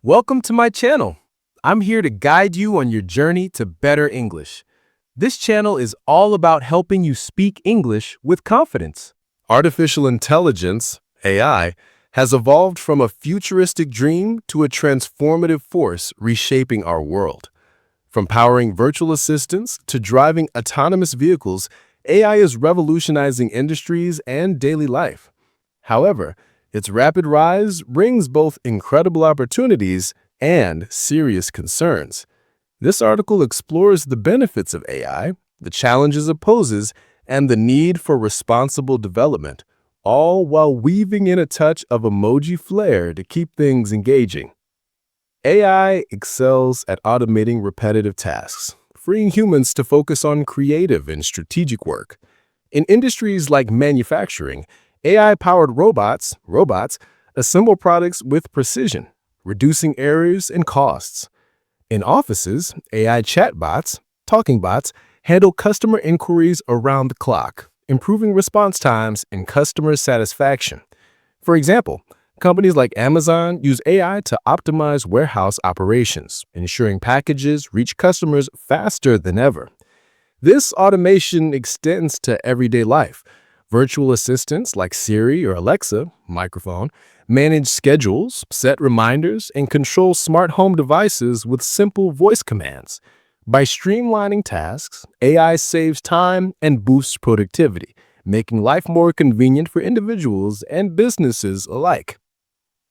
Welcome to my channel. I'm here to guide you on your journey to better English. This channel is all about helping you speak English with confidence. Artificial intelligence, AI, has evolved from a futuristic dream to a transformative force reshaping our world. From powering virtual assistants to driving autonomous vehicles, AI is revolutionizing industries and daily life. However, its rapid rise brings both incredible opportunities and serious concerns. This article explores the benefits of AI, the challenges it poses, and the need for responsible development, all while weaving in a touch of emoji flair to keep things engaging. AI excels at automating repetitive tasks, freeing humans to focus on creative and strategic work. In industries like manufacturing, AI-powered robots assemble products with precision, reducing errors and costs. In offices, AI chatbots, talking bots, handle customer inquiries around the clock, improving response times and customer satisfaction. For example, companies like Amazon use AI to optimize warehouse operations, ensuring packages reach customers faster than ever. This automation extends to everyday life. Virtual assistants like Siri or Alexa, microphone, manage schedules, set reminders, and control smart home devices with simple voice commands. By streamlining tasks, AI saves time and boosts productivity, making life more convenient for individuals and businesses alike.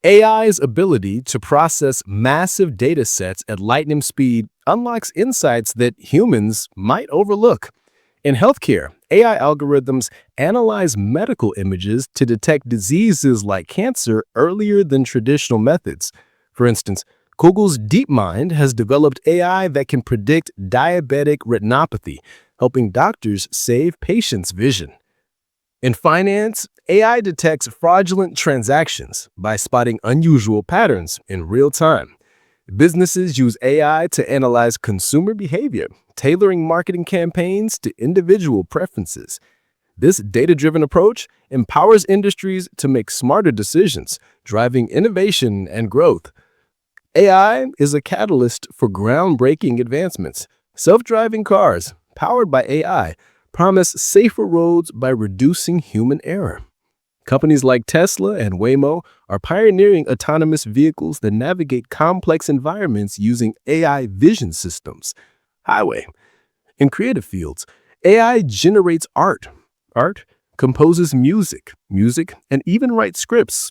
AI's ability to process massive data sets at lightning speed unlocks insights that humans might overlook. In healthcare, AI algorithms analyze medical images to detect diseases like cancer earlier than traditional methods. For instance, Google's DeepMind has developed AI that can predict diabetic retinopathy, helping doctors save patients' vision. In finance, AI detects fraudulent transactions by spotting unusual patterns in real time. Businesses use AI to analyze consumer behavior, tailoring marketing campaigns to individual preferences. This data-driven approach empowers industries to make smarter decisions, driving innovation and growth. AI is a catalyst for groundbreaking advancements. Self-driving cars, powered by AI, promise safer roads by reducing human error. Companies like Tesla and Waymo are pioneering autonomous vehicles that navigate complex environments using AI vision systems. Highway. In creative fields, AI generates art, composes music, and even writes scripts.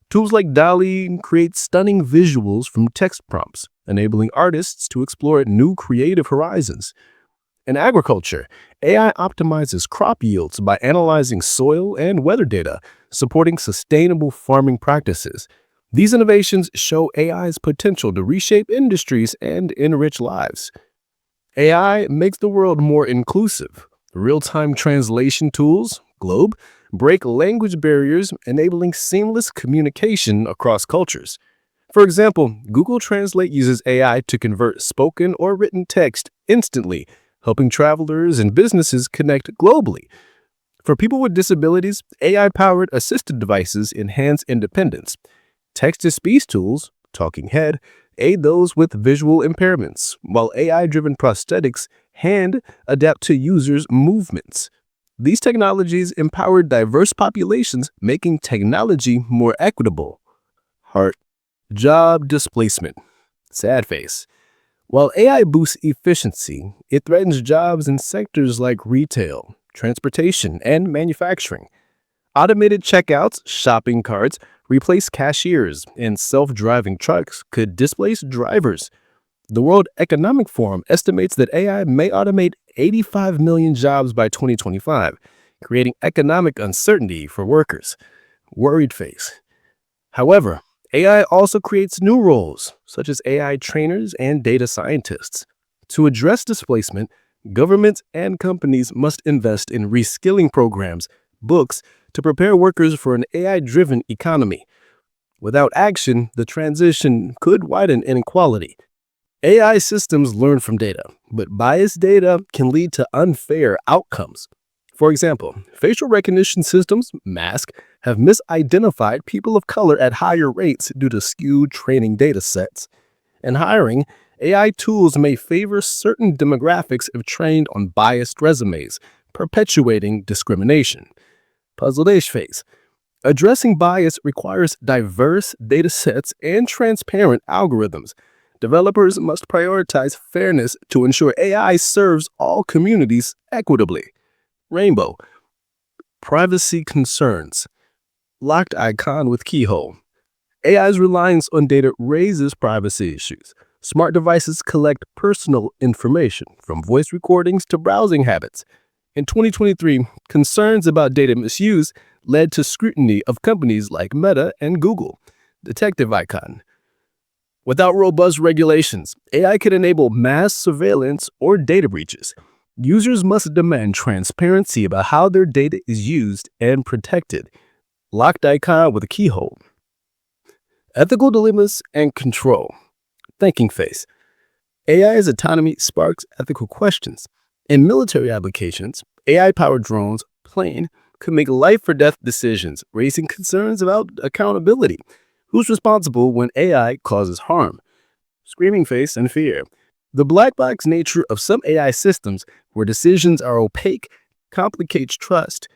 Tools like DALL-E create stunning visuals from text prompts, enabling artists to explore new creative horizons. In agriculture, AI optimizes crop yields by analyzing soil and weather data, supporting sustainable farming practices. These innovations show AI's potential to reshape industries and enrich lives. AI makes the world more inclusive. Real-time translation tools, Globe, break language barriers, enabling seamless communication across cultures. For example, Google Translate uses AI to convert spoken or written text instantly, helping travelers and businesses connect globally. For people with disabilities, AI-powered assistive devices enhance independence. Text-to-speech tools, Talking Head, aid those with visual impairments, while AI-driven prosthetics hand adapt to users' movements. These technologies empower diverse populations, making technology more equitable. Heart. Job displacement. Sad face. While AI boosts efficiency, it threatens jobs in sectors like retail, transportation, and manufacturing. Automated checkouts, shopping carts, replace cashiers, and self-driving trucks could displace drivers. The World Economic Forum estimates that AI may automate 85 million jobs by 2025, creating economic uncertainty for workers. Worried face. However, AI also creates new roles, such as AI trainers and data scientists. To address displacement, governments and companies must invest in reskilling programs, books, to prepare workers for an AI-driven economy. Without action, the transition could widen inequality. AI systems learn from data, but biased data can lead to unfair outcomes. For example, facial recognition systems, MASK, have misidentified people of color at higher rates due to skewed training data sets. In hiring, AI tools may favor certain demographics if trained on biased resumes, perpetuating discrimination. Puzzle-ish face. Addressing bias requires diverse data sets and transparent algorithms. Developers must prioritize fairness to ensure AI serves all communities equitably. Rainbow. Privacy concerns. Locked icon with keyhole. AI's reliance on data raises privacy issues. Smart devices collect personal information, from voice recordings to browsing habits. In 2023, concerns about data misuse led to scrutiny of companies like Meta and Google. Detective icon. Without robust regulations, AI could enable mass surveillance or data breaches. Users must demand transparency about how their data is used and protected. Locked icon with a keyhole. Ethical dilemmas and control. Thinking face. AI's autonomy sparks ethical questions. In military applications, AI-powered drones, plane, could make life-or-death decisions, raising concerns about accountability. Who's responsible when AI causes harm? Screaming face and fear. The black box nature of some AI systems, where decisions are opaque, complicates trust.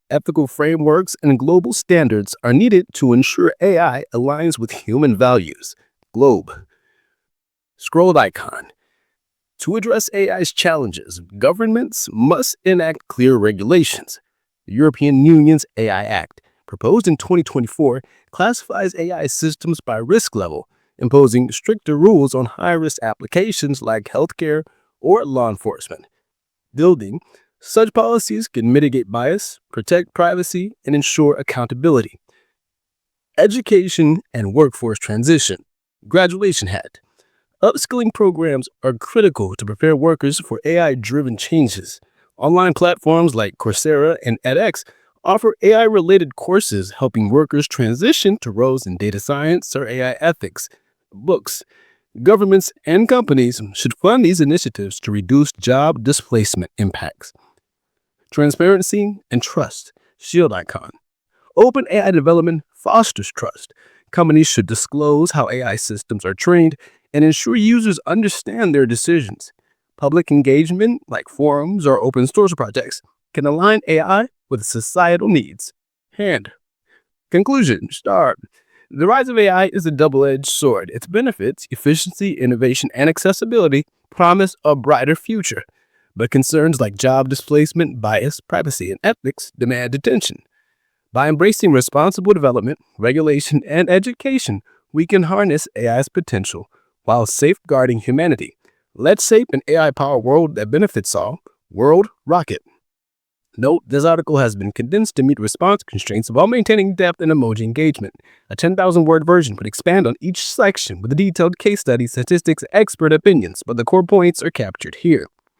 Ethical frameworks and global standards are needed to ensure AI aligns with human values. Globe. Scrolled icon. To address AI's challenges, governments must enact clear regulations. The European Union's AI Act, proposed in 2024, classifies AI systems by risk level, imposing stricter rules on high-risk applications like healthcare or law enforcement. Building such policies can mitigate bias, protect privacy, and ensure accountability. Education and workforce transition. Graduation hat. Upskilling programs are critical to prepare workers for AI-driven changes. Online platforms like Coursera and edX offer AI-related courses helping workers transition to roles in data science or AI ethics. Books. Governments and companies should fund these initiatives to reduce job displacement impacts. Transparency and trust. Shield icon. Open AI development fosters trust. Companies should disclose how AI systems are trained and ensure users understand their decisions. Public engagement, like forums or open source projects, can align AI with societal needs. Hand. Conclusion. Star. The rise of AI is a double-edged sword. Its benefits, efficiency, innovation, and accessibility promise a brighter future. But concerns like job displacement, bias, privacy, and ethics demand attention. By embracing responsible development, regulation, and education, we can harness AI's potential while safeguarding humanity. Let's shape an AI-powered world that benefits all. World Rocket. Note, this article has been condensed to meet response constraints while maintaining depth and emoji engagement. A 10,000-word version would expand on each section with a detailed case study, statistics, and expert opinions, but the core points are captured here.